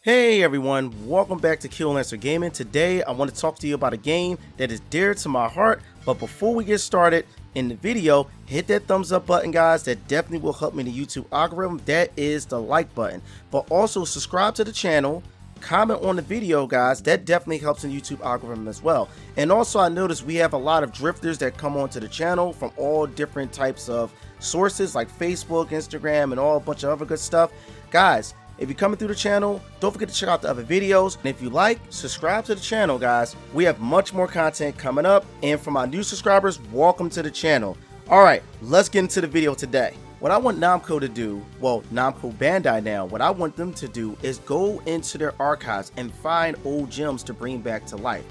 Hey everyone, welcome back to Kill Lancer Gaming. Today I want to talk to you about a game that is dear to my heart, but before we get started in the video, hit that thumbs up button guys. That definitely will help me in the YouTube algorithm. That is the like button, but also subscribe to the channel, comment on the video guys. That definitely helps in YouTube algorithm as well. And also I noticed we have a lot of drifters that come onto the channel from all different types of sources like Facebook, Instagram, and all a bunch of other good stuff. Guys, if you're coming through the channel, don't forget to check out the other videos. And if you like, subscribe to the channel, guys. We have much more content coming up. And for my new subscribers, welcome to the channel. All right, let's get into the video today. What I want Namco to do, well, Namco Bandai now, what I want them to do is go into their archives and find old gems to bring back to life.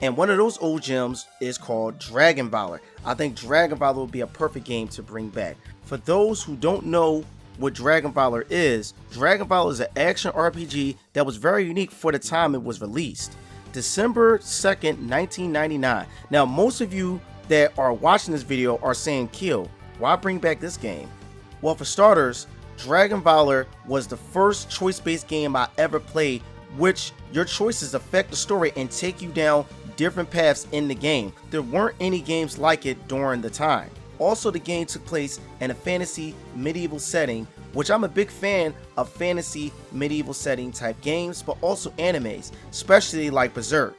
And one of those old gems is called Dragon Valor. I think Dragon Valor would be a perfect game to bring back. For those who don't know what Dragon Valor is an action RPG that was very unique for the time it was released. December 2nd, 1999. Now, most of you that are watching this video are saying, Kill, why bring back this game? Well, for starters, Dragon Valor was the first choice-based game I ever played, which your choices affect the story and take you down different paths in the game. There weren't any games like it during the time. Also, the game took place in a fantasy medieval setting, which I'm a big fan of fantasy medieval setting type games, but also animes, especially like Berserk.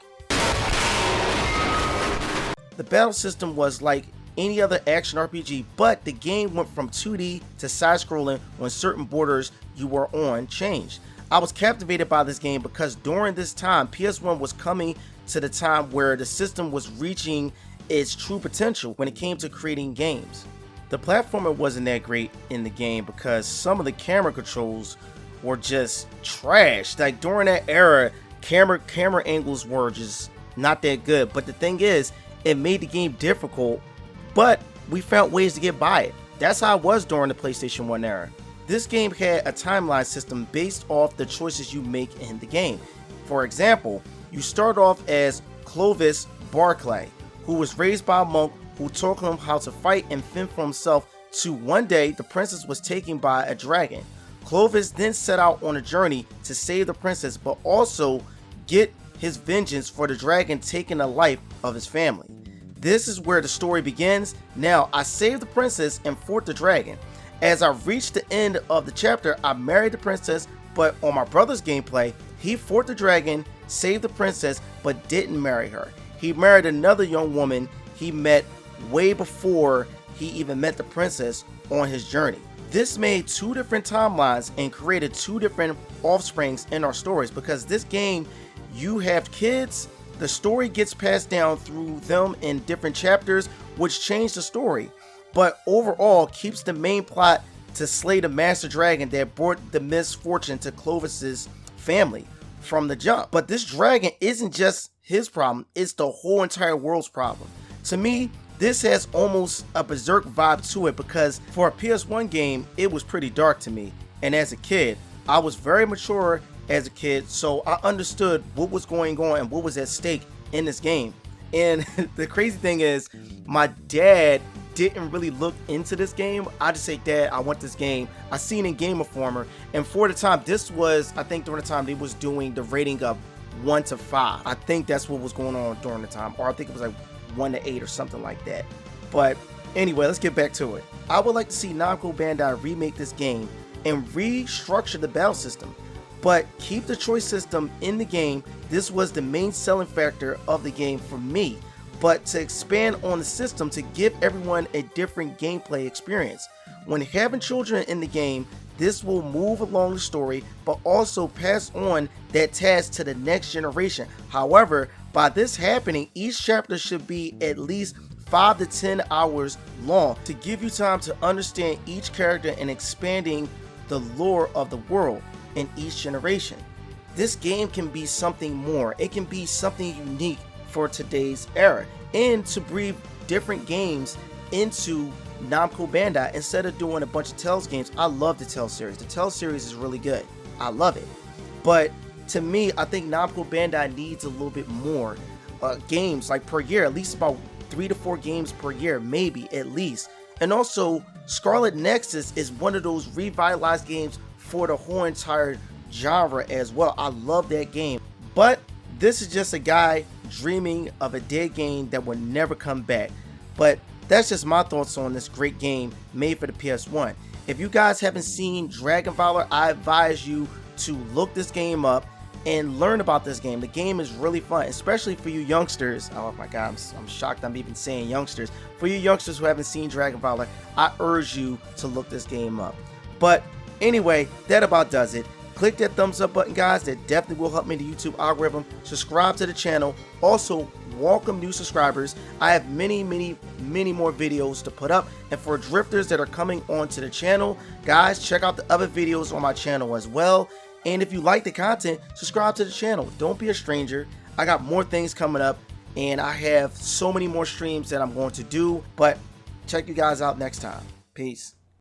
The battle system was like any other action RPG, but the game went from 2D to side-scrolling when certain borders you were on changed. I was captivated by this game because during this time, PS1 was coming to the time where the system was reaching its true potential when it came to creating games. The platformer wasn't that great in the game because some of the camera controls were just trash. Like during that era, camera angles were just not that good. But the thing is, it made the game difficult, but we found ways to get by it. That's how it was during the PlayStation 1 era. This game had a timeline system based off the choices you make in the game. For example, you start off as Clovis Barclay, who was raised by a monk who taught him how to fight and fend for himself, to one day the princess was taken by a dragon. Clovis then set out on a journey to save the princess, but also get his vengeance for the dragon taking the life of his family. This is where the story begins. Now, I saved the princess and fought the dragon. As I reached the end of the chapter, I married the princess, but on my brother's gameplay, he fought the dragon, saved the princess, but didn't marry her. He married another young woman he met way before he even met the princess on his journey. This made two different timelines and created two different offsprings in our stories, because this game, you have kids, the story gets passed down through them in different chapters, which change the story, but overall keeps the main plot to slay the master dragon that brought the misfortune to Clovis's family from the jump. But this dragon isn't just his problem, it's the whole entire world's problem. To me, this has almost a Berserk vibe to it, because for a PS1 game, it was pretty dark to me. And as a kid, I was very mature as a kid, so I understood what was going on and what was at stake in this game. And the crazy thing is, my dad didn't really look into this game. I just say, Dad, I want this game. I seen in Game Informer, and for the time, this was, I think during the time they was doing the rating of 1 to 5. I think that's what was going on during the time, or I think it was like 1 to 8 or something like that. But anyway, let's get back to it. I would like to see Namco Bandai remake this game and restructure the battle system, but keep the choice system in the game. This was the main selling factor of the game for me, but to expand on the system to give everyone a different gameplay experience. When having children in the game, this will move along the story, but also pass on that task to the next generation. However, by this happening, each chapter should be at least 5 to 10 hours long to give you time to understand each character and expanding the lore of the world in each generation. This game can be something more. It can be something unique for today's era, and to breathe different games into Namco Bandai instead of doing a bunch of Tales games. I love the Tales series. The Tales series is really good. I love it. But to me, I think Namco Bandai needs a little bit more games like per year, at least about 3 to 4 games per year, maybe at least. And also, Scarlet Nexus is one of those revitalized games for the whole entire genre as well. I love that game. But this is just a guy dreaming of a dead game that will never come back. But that's just my thoughts on this great game made for the PS1. If you guys haven't seen Dragon Valor, I advise you to look this game up and learn about this game. The game is really fun, especially for you youngsters. Oh my god, I'm shocked I'm even saying youngsters. For you youngsters who haven't seen Dragon Valor, I urge you to look this game up. But anyway, that about does it. Click that thumbs up button, guys. That definitely will help me in the YouTube algorithm. Subscribe to the channel. Also, welcome new subscribers. I have many more videos to put up. And for drifters that are coming onto the channel, guys, check out the other videos on my channel as well. And if you like the content, subscribe to the channel. Don't be a stranger. I got more things coming up, and I have so many more streams that I'm going to do. But check you guys out next time. Peace.